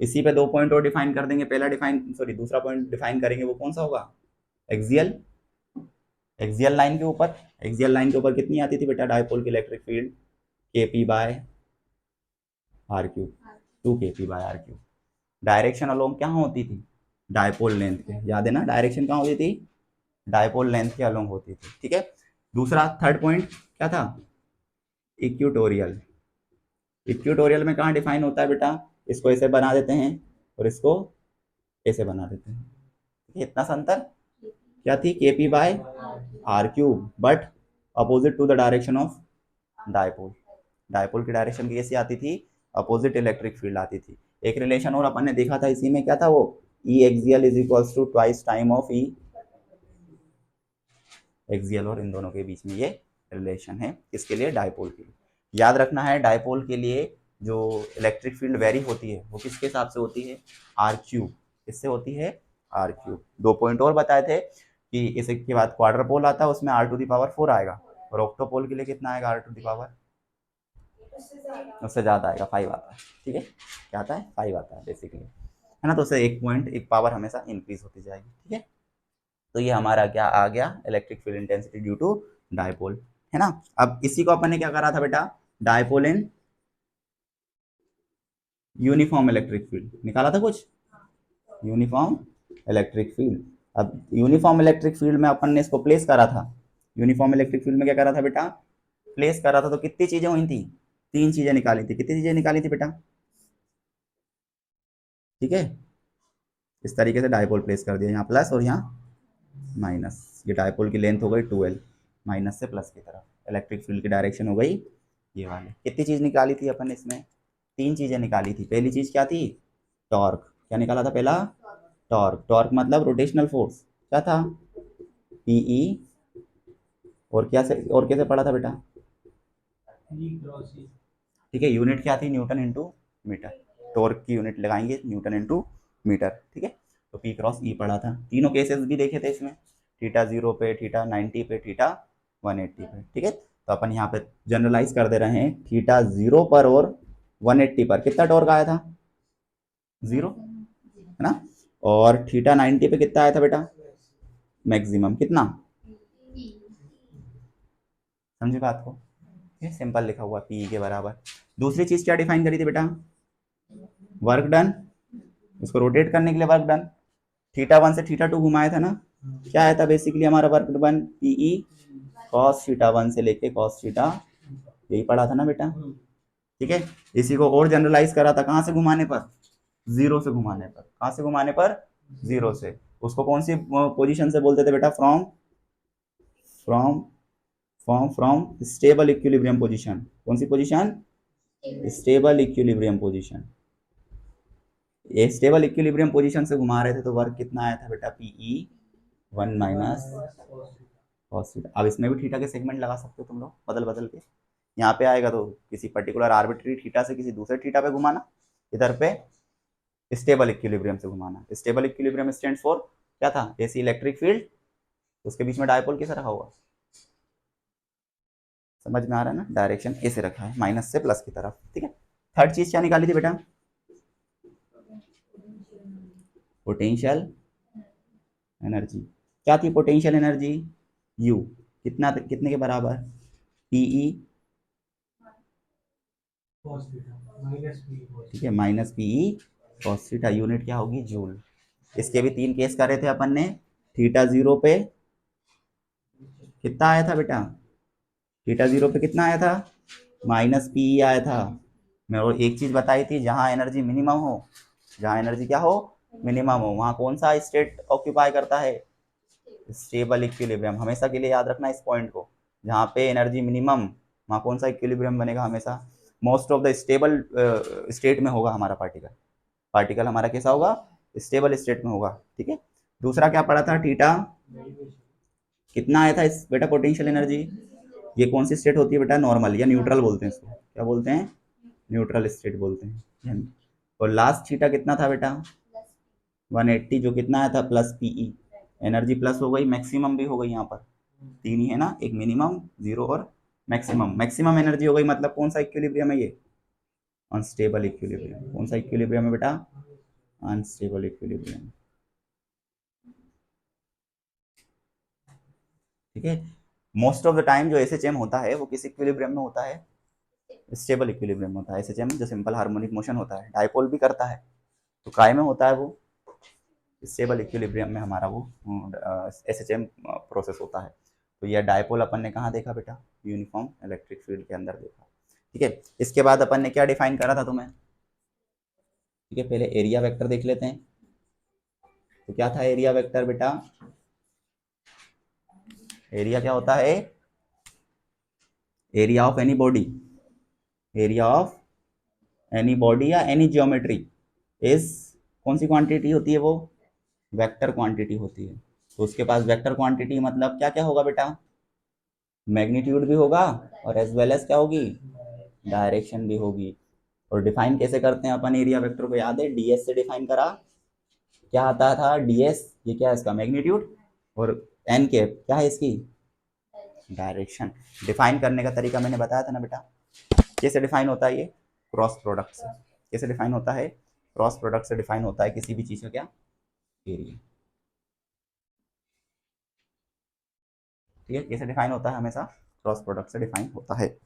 इसी पे दो पॉइंट और डिफाइन कर देंगे, पहला डिफाइन सॉरी दूसरा पॉइंट डिफाइन करेंगे, वो कौन सा होगा, एक्सियल, एक्सियल लाइन के ऊपर। एक्सियल लाइन के ऊपर कितनी आती थी बेटा डायपोल की electric field, KP by R cube, 2 KP by R cube. Direction along क्या होती थी, डायपोल लेंथ के, याद है ना, डायरेक्शन कहाँ होती थी, डायपोल लेंथ के अलोंग होती थी, ठीक है। दूसरा थर्ड पॉइंट क्या था, इक्वेटोरियल। इक्वेटोरियल में कहाँ डिफाइन होता है बेटा, इसको ऐसे बना देते हैं और इसको ऐसे बना देते हैं, इतना सा अंतर। क्या थी, KP by R cube, but opposite to the direction of dipole. Dipole की डायरेक्शन कैसी आती थी, अपोजिट इलेक्ट्रिक फील्ड आती थी। एक रिलेशन और अपन ने देखा था इसी में, क्या था वो, E axial is equals to twice time of E axial, और इन दोनों के बीच में ये रिलेशन है, इसके लिए डायपोल के लिए। याद रखना है डायपोल के लिए जो इलेक्ट्रिक फील्ड वेरी होती है वो किसके हिसाब से होती है, आर क्यूब। किससे होती है, आर क्यूब। दो पॉइंट और बताए थे कि इसके बाद क्वाड्र पोल आता है, उसमें r⁴ आएगा, और ऑक्टोपोल के लिए कितना आएगा, r⁴ उससे ज़्यादा आएगा, 5 आता है, ठीक है। क्या आता है, 5 आता है बेसिकली, है ना। तो उससे एक पॉइंट, एक पावर हमेशा इंक्रीज होती जाएगी, ठीक है। तो ये हमारा क्या आ गया, electric field intensity due to dipole. है ना। अब इसी को अपन ने क्या करा था बेटा, dipole in uniform electric field निकाला था कुछ, यूनिफॉर्म इलेक्ट्रिक फील्ड। अब यूनिफॉर्म इलेक्ट्रिक फील्ड में अपन ने इसको प्लेस करा था, यूनिफॉर्म इलेक्ट्रिक फील्ड में क्या करा था बेटा, प्लेस करा था, तो कितनी चीजें हुई थी, तीन चीजें निकाली थी। कितनी चीजें निकाली थी बेटा, ठीक है। इस तरीके से डायपोल प्लेस कर दिया, यहाँ प्लस और यहाँ माइनस। ये डायपोल की लेंथ हो गई 12, माइनस से प्लस की तरफ, इलेक्ट्रिक फील्ड की डायरेक्शन हो गई ये वाली। कितनी चीज निकाली थी अपन इसमें, तीन चीजें निकाली थी। पहली चीज क्या थी, टॉर्क। क्या निकाला था पहला, टॉर्क। टॉर्क मतलब रोटेशनल फोर्स, क्या था, पीई। और क्या से, और कैसे पढ़ा था बेटा, ठीक है, यूनिट क्या थी, न्यूटन इंटू मीटर। टॉर्क की यूनिट लगाएंगे न्यूटन इंटू मीटर, ठीक है। तो पी क्रॉस ई पढ़ा था। तीनों केसेस भी देखे थे इसमें, थीटा 0 पे, थीटा 90 पे, थीटा 180 पे, ठीक है। तो अपन यहाँ पे जनरलाइज कर दे रहे हैं, थीटा 0 पर और 180 पर कितना टॉर्क आया था, 0, है ना। और थीटा 90 पे कितना आया था बेटा, मैक्सिमम कितना, समझे बात को, ये सिंपल लिखा हुआ पी के बराबर। दूसरी चीज क्या डिफाइन करी थी बेटा, वर्क डन, इसको रोटेट करने के लिए वर्क डन। थीटा 1 से थीटा 2 घुमाया था ना, क्या आया था बेसिकली हमारा work done, PE cos theta 1 से लेके कॉस थीटा, यही पढ़ा था ना बेटा, ठीक है। इसी को और जनरलाइज करा था, कहाँ से घुमाने पर, जीरो से घुमाने पर। कहाँ से घुमाने पर, जीरो से। उसको कौन सी पोजीशन से बोलते थे बेटा, from from from stable equilibrium position. कौन सी पोजीशन, स्टेबल इक्विलिब्रियम पोजीशन। ये स्टेबल इक्विलिब्रियम पोजीशन से घुमा रहे थे, तो वर्क कितना आया था बेटा, पीई 1 माइनस कॉस थीटा। अब इसमें भी थीटा के सेगमेंट लगा सकते हो तुम लोग बदल बदल के। यहाँ पे आएगा तो किसी पर्टिकुलर आर्बिट्री थीटा से किसी दूसरे थीटा पे घुमाना, इधर पे स्टेबल इक्विलिब्रियम से घुमाना। स्टेबल इक्विलिब्रियम स्टैंड फॉर क्या था, एसी इलेक्ट्रिक फील्ड, उसके बीच में डायपोल कैसे रखा हुआ, समझ में आ रहा है ना, डायरेक्शन ऐसे रखा है, माइनस से प्लस की तरफ, ठीक है। थर्ड चीज क्या निकाली थी बेटा, पोटेंशियल एनर्जी। क्या थी पोटेंशियल एनर्जी, यू, कितना कितने के बराबर, पीई, ठीक है, minus PE cos theta. Unit क्या होगी, जूल। इसके भी तीन केस करे थे अपन ने। थीटा 0 पे कितना आया था बेटा, थीटा 0 पे कितना आया था, माइनस पीई आया था। मैं और एक चीज बताई थी, जहां एनर्जी मिनिमम हो, जहां एनर्जी क्या हो, मिनिमम हो, वहां कौन सा स्टेट ऑक्यूपाई करता है, स्टेबल इक्विलिब्रियम। हमेशा के लिए याद रखना इस पॉइंट को, जहाँ पे एनर्जी मिनिमम, वहाँ कौन सा इक्विलिब्रियम बनेगा हमेशा, most of the stable state में होगा हमारा पार्टिकल। पार्टिकल हमारा कैसा होगा, स्टेबल स्टेट में होगा, ठीक है। दूसरा क्या पढ़ा था, थीटा कितना आया था इस बेटा, पोटेंशियल एनर्जी। ये कौन सी स्टेट होती है बेटा, नॉर्मल या न्यूट्रल बोलते हैं इसको, क्या बोलते हैं, न्यूट्रल स्टेट बोलते हैं। और लास्ट थीटा कितना था बेटा, 180, जो कितना आया था, प्लस पीई। एनर्जी प्लस हो गई, मैक्सिमम भी हो गई, यहाँ पर तीन ही है ना, एक मिनिमम, जीरो और मैक्सिमम। मैक्सिमम एनर्जी हो गई, मतलब कौन सा इक्विलिब्रियम है ये, अनस्टेबल इक्विलिब्रियम। कौन सा इक्विलिब्रियम है बेटा, अनस्टेबल इक्विलिब्रियम, ठीक है। मोस्ट ऑफ द टाइम जो एसएचएम होता है वो किस इक्विलिब्रियम में होता है, स्टेबल इक्विलिब्रियम होता है। एसएचएम जो सिंपल हार्मोनिक मोशन होता है, डायपोल भी करता है, तो काय में होता है वो, स्टेबल इक्विलिब्रियम में हमारा वो एसएचएम प्रोसेस होता है। तो यह डायपोल अपन ने कहाँ देखा बेटा, यूनिफॉर्म इलेक्ट्रिक फील्ड के अंदर देखा, ठीक है। इसके बाद अपन ने क्या डिफाइन करा था तुम्हें, ठीक है, पहले एरिया वेक्टर देख लेते हैं। तो क्या था एरिया वेक्टर बेटा, एरिया क्या होता है, area of any body, area of any body या एनी ज्योमेट्री इज, कौन सी क्वांटिटी होती है वो, वेक्टर क्वांटिटी होती है। तो उसके पास वेक्टर क्वांटिटी मतलब क्या क्या होगा बेटा, मैग्नीट्यूड भी होगा, और एज वेल एज क्या होगी, डायरेक्शन भी होगी। और डिफाइन कैसे करते हैं अपन एरिया वेक्टर को, याद है, डीएस से डिफाइन करा, क्या आता था डीएस, ये क्या है इसका मैग्नीट्यूड, और एन कैप क्या है इसकी डायरेक्शन। डिफाइन करने का तरीका मैंने बताया था ना बेटा, कैसे डिफाइन होता है ये, क्रॉस प्रोडक्ट से। कैसे डिफाइन होता है, क्रॉस प्रोडक्ट से डिफाइन होता है किसी भी चीज का क्या, एरिया, ठीक है। कैसे डिफाइन होता है हमेशा, क्रॉस प्रोडक्ट से डिफाइन होता है।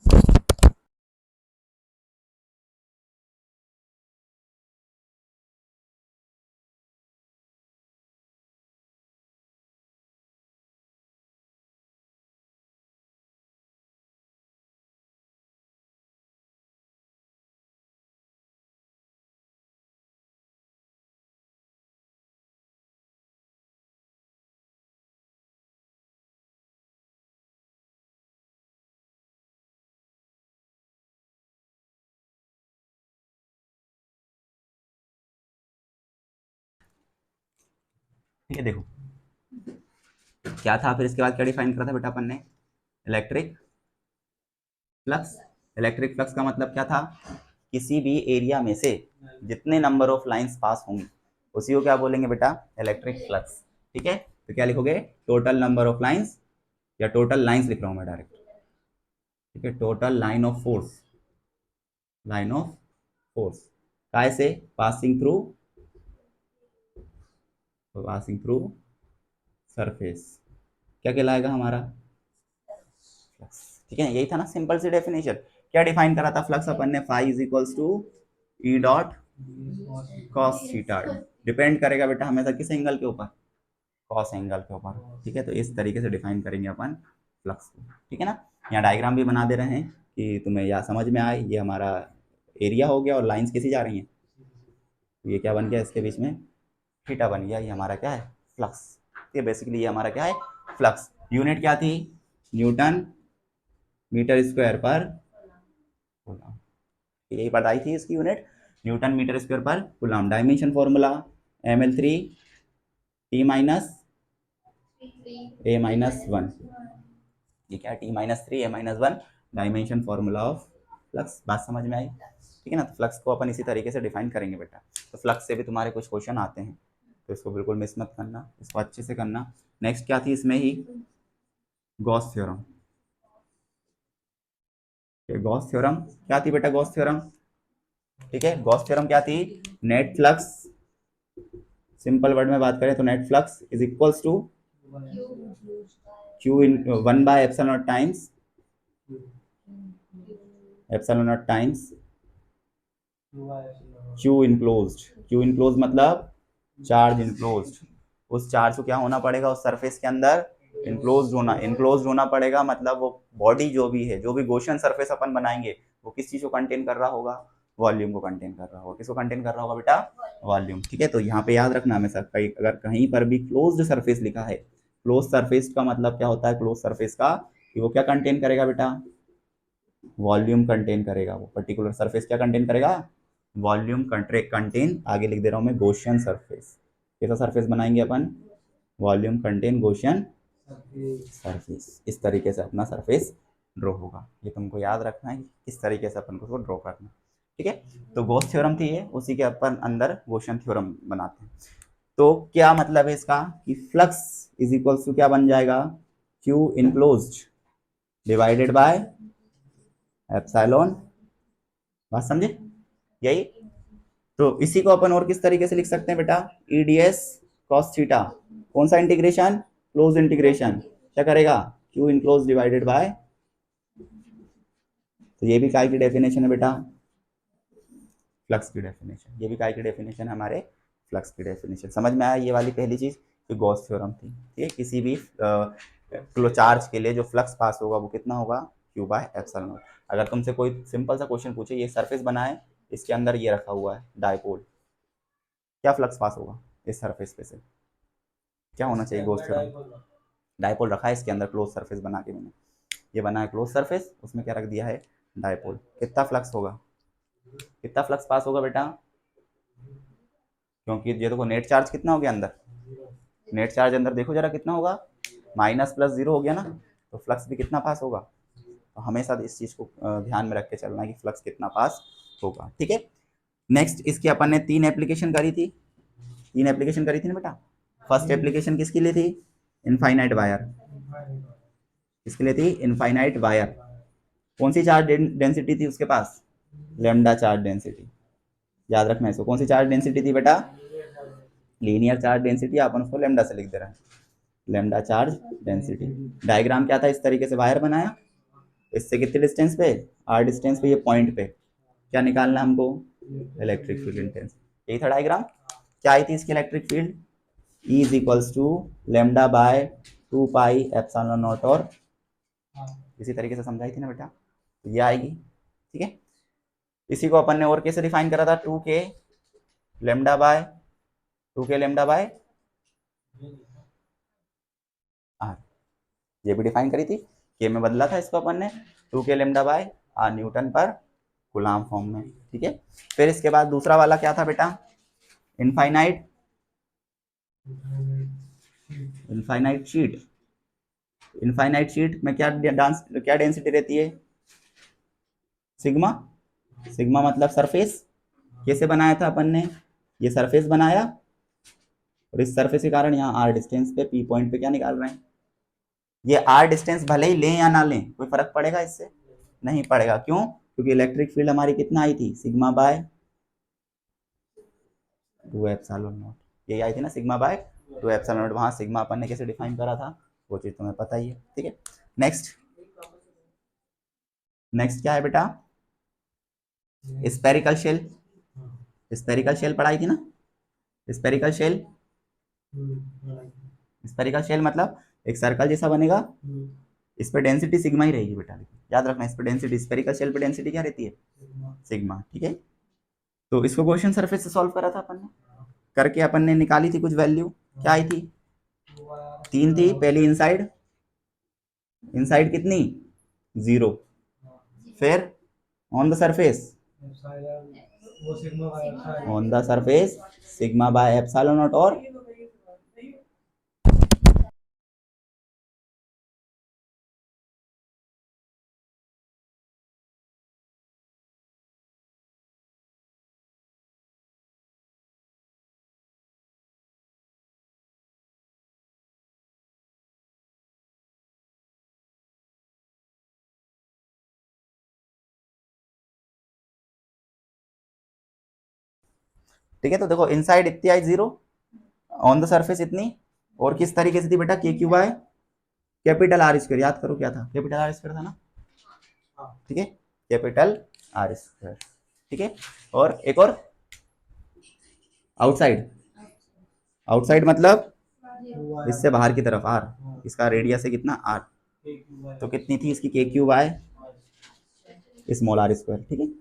ठीक है, देखो क्या था, फिर इसके बाद क्या डिफाइन करा था बेटा अपन ने, इलेक्ट्रिक फ्लक्स। इलेक्ट्रिक फ्लक्स का मतलब क्या था, किसी भी एरिया में से जितने नंबर ऑफ लाइंस पास होंगी उसी को क्या बोलेंगे बेटा, इलेक्ट्रिक फ्लक्स। ठीक है, तो क्या लिखोगे, टोटल नंबर ऑफ लाइंस, या टोटल लाइंस लिख रहा हूं मैं डायरेक्ट। ठीक है, total line of force, line of force काय से, passing through, passing through surface, क्या कहलाएगा हमारा, फ्लक्स। ठीक है, यही था ना सिंपल सी डेफिनेशन। क्या डिफाइन करा था फ्लक्स अपन ने, phi is equals to E dot cos theta. Depend करेगा बेटा हमेशा किस एंगल के ऊपर, कॉस एंगल के ऊपर। ठीक है, तो इस तरीके से डिफाइन करेंगे अपन फ्लक्स को। ठीक है ना, यहाँ डायग्राम भी बना दे रहे हैं कि तुम्हें या समझ में आए, ये हमारा एरिया हो गया और लाइंस कैसी जा रही हैं, तो ये क्या बन गया, इसके बीच में थीटा बन गया, ये हमारा क्या है, फ्लक्स। ये बेसिकली ये हमारा क्या है, फ्लक्स। यूनिट क्या थी, न्यूटन मीटर स्क्वायर पर कूलम, यही बताई थी इसकी यूनिट, न्यूटन मीटर स्क्वायर पर coulomb. Dimension formula ml3 t minus a minus 1, ये क्या, t-3 a-1 dimension formula of flux. बात समझ में आई, ठीक है ना। तो फ्लक्स को अपन इसी तरीके से डिफाइन करेंगे बेटा। तो फ्लक्स से भी तुम्हारे कुछ क्वेश्चन आते हैं, तो इसको बिल्कुल मिस मत करना, इसको अच्छे से करना। नेक्स्ट क्या थी इसमें ही, गॉस थ्योरम। गॉस थ्योरम क्या थी बेटा, गॉस थ्योरम, ठीक है, गॉस थ्योरम क्या थी, नेट फ्लक्स, सिंपल वर्ड में बात करें तो net flux is equals to q in 1/एप्सिलॉन times, epsilon naught times q enclosed. Q enclose मतलब चार्ज इनक्लोज्ड, उस चार्ज को क्या होना पड़ेगा, उस सरफेस के अंदर इनक्लोज होना, इनक्लोज होना पड़ेगा। मतलब वो बॉडी जो भी है, जो भी गोशन सरफेस अपन बनाएंगे, वो किस चीज को कंटेन कर रहा होगा, वॉल्यूम को कंटेन कर रहा होगा। किसको कंटेन कर रहा होगा बेटा, वॉल्यूम। ठीक है, तो यहाँ पे याद रखना हमेशा, अगर कहीं पर भी क्लोज्ड सरफेस लिखा है, क्लोज सरफेस का मतलब क्या होता है, क्लोज सरफेस का कि वो क्या कंटेन करेगा बेटा, वॉल्यूम कंटेन करेगा। वो पर्टिकुलर सरफेस क्या कंटेन करेगा, वॉल्यूम कंटेन। आगे लिख दे रहा हूं मैं, गोशियन सरफेस। कैसा सरफेस बनाएंगे अपन, वॉल्यूम कंटेन गोशियन सरफेस। इस तरीके से अपना सरफेस ड्रॉ होगा, ये तुमको याद रखना है किस तरीके से अपन को ड्रॉ करना। ठीक है, तो गॉस थ्योरम थी ये, उसी के अपन अंदर गोशियन थ्योरम बनाते हैं। तो क्या मतलब है इसका, कि फ्लक्स इज इक्वल्स टू क्या बन जाएगा, Q enclosed divided by epsilon. बात समझे, यही। तो इसी को अपन और किस तरीके से लिख सकते हैं बेटा, ईडीएस कॉस थीटा। कौन सा इंटीग्रेशन, क्लोज इंटीग्रेशन। क्या करेगा, क्यू इनक्लोज डिवाइडेड बाय, तो ये भी काय की डेफिनेशन है बेटा, फ्लक्स की डेफिनेशन। ये भी काय की डेफिनेशन है, हमारे फ्लक्स की डेफिनेशन। समझ में आया ये वाली पहली चीज, जो गॉस थ्योरम थी। ठीक है, किसी भी चार्ज के लिए जो फ्लक्स पास होगा वो कितना होगा, क्यू बाय एप्सिलॉन नॉट। अगर तुमसे कोई सिंपल सा क्वेश्चन पूछे, ये सरफेस बना है, इसके अंदर ये रखा हुआ है डायपोल, क्या फ्लक्स पास होगा इस सरफेस पे से, क्या होना चाहिए, गॉस थ्योरम। डायपोल रखा है इसके अंदर, क्लोज सरफेस बना के मैंने, ये बना है क्लोज सरफेस, उसमें क्या रख दिया है, डायपोल। कितना फ्लक्स होगा, कितना फ्लक्स पास होगा बेटा, क्योंकि ये देखो नेट चार्ज कितना हो गया अंदर, नेट चार्ज अंदर देखो जरा कितना होगा, माइनस प्लस जीरो हो गया ना, तो फ्लक्स भी कितना पास होगा। तो हमेशा इस चीज को ध्यान में रख के चलना है कि फ्लक्स कितना पास होगा। ठीक है, नेक्स्ट इसकी अपन ने 3 एप्लीकेशन करी थी, 3 एप्लीकेशन करी थी ना बेटा। फर्स्ट एप्लीकेशन किसके लिए थी, इनफाइनाइट वायर, किसके लिए थी, इनफाइनाइट वायर। कौन सी चार्ज डेंसिटी थी उसके पास, लेमडा चार्ज डेंसिटी। याद रखना इसको, कौन सी चार्ज डेंसिटी थी बेटा, लीनियर चार्ज डेंसिटी, अपन उसको लेमडा से लिख दे रहे हैं, लेमडा चार्ज डेंसिटी। डायग्राम क्या था, इस तरीके से वायर बनाया, इससे कितने डिस्टेंस पे, आर डिस्टेंस पे, ये पॉइंट पे क्या निकालना है हमको, इलेक्ट्रिक फील्ड इंटेंसिटी। यही था डायग्राम। क्या आई थी इसकी electric field, E is equals to lambda by 2 pi epsilon naught, और इसी तरीके से समझाई थी ना बेटा, तो ये आएगी। ठीक है, इसी को अपन ने और कैसे डिफाइन करा था, 2k lambda by 2k lambda by R, ये भी डिफाइन करी थी, के में बदला था इसको अपन ने, 2k lambda by R newton per coulomb form में। ठीक है, फिर इसके बाद दूसरा वाला क्या था बेटा, infinite infinite sheet. Infinite sheet में क्या डेंसिटी रहती है, सिग्मा। सिग्मा मतलब सरफेस। कैसे बनाया था अपन ने, ये सरफेस बनाया, और इस सरफेस के कारण यहाँ आर डिस्टेंस पे पी पॉइंट पे क्या निकाल रहे हैं, ये आर डिस्टेंस भले ही लें या ना लें कोई फर्क पड़ेगा इससे, नहीं पड़ेगा। क्यों, क्योंकि इलेक्ट्रिक फील्ड हमारी कितना आई थी, सिग्मा बाय 2 एप्सिलॉन नॉट, यही आई थी ना, सिग्मा बाय 2 एप्सिलॉन नॉट। वहां सिग्मा अपन ने कैसे डिफाइन करा था, वो चीज तुम्हें पता ही है। ठीक है, नेक्स्ट नेक्स्ट क्या है बेटा, स्पेरिकल शेल। स्पेरिकल शेल पढ़ाई थी ना, स्पेरिकल शेल। स्पेरिकल शेल मतलब एक सर्कल जैसा बनेगा, इस पे डेंसिटी सिग्मा ही रहेगी बेटा, याद रखना, इस पे डेंसिटी, स्पेरिकल शेल पे डेंसिटी क्या रहती है, सिग्मा। ठीक है, तो इसको क्वेश्चन सरफेस से सॉल्व करा था अपन ने, करके अपन ने निकाली थी कुछ वैल्यू, क्या आई थी, 3 थी। पहली इनसाइड, इनसाइड कितनी 0, फिर on the surface, on the surface sigma by epsilon naught, और ठीक है। तो देखो इनसाइड इतनी आई 0, ऑन द सरफेस इतनी, और किस तरीके से थी बेटा, K Q by capital R square, याद करो क्या था, कैपिटल आर स्क्वायर था ना। ठीक है, कैपिटल आर स्क्वायर। ठीक है, और एक और आउटसाइड, आउटसाइड मतलब इससे बाहर की तरफ आर, इसका रेडियस है कितना आर, तो कितनी थी इसकी, K Q by small R square. ठीक है,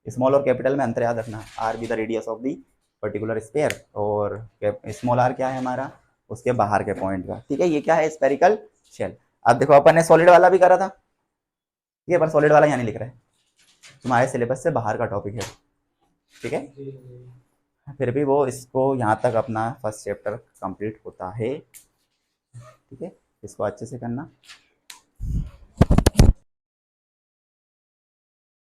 स्मॉल और कैपिटल में अंतर याद रखना, R be the radius of the particular sphere, और स्मॉल आर क्या है हमारा, उसके बाहर के पॉइंट का। ठीक है, ये क्या है, स्पेरिकल शेल। अब देखो अपन ने सॉलिड वाला भी करा था, ये पर सॉलिड वाला यहाँ नहीं लिख रहे, तुम्हारे सिलेबस से बाहर का टॉपिक है। ठीक है, फिर भी वो इसको यहाँ तक अपना फर्स्ट चैप्टर कंप्लीट होता है। ठीक है, इसको अच्छे से करना।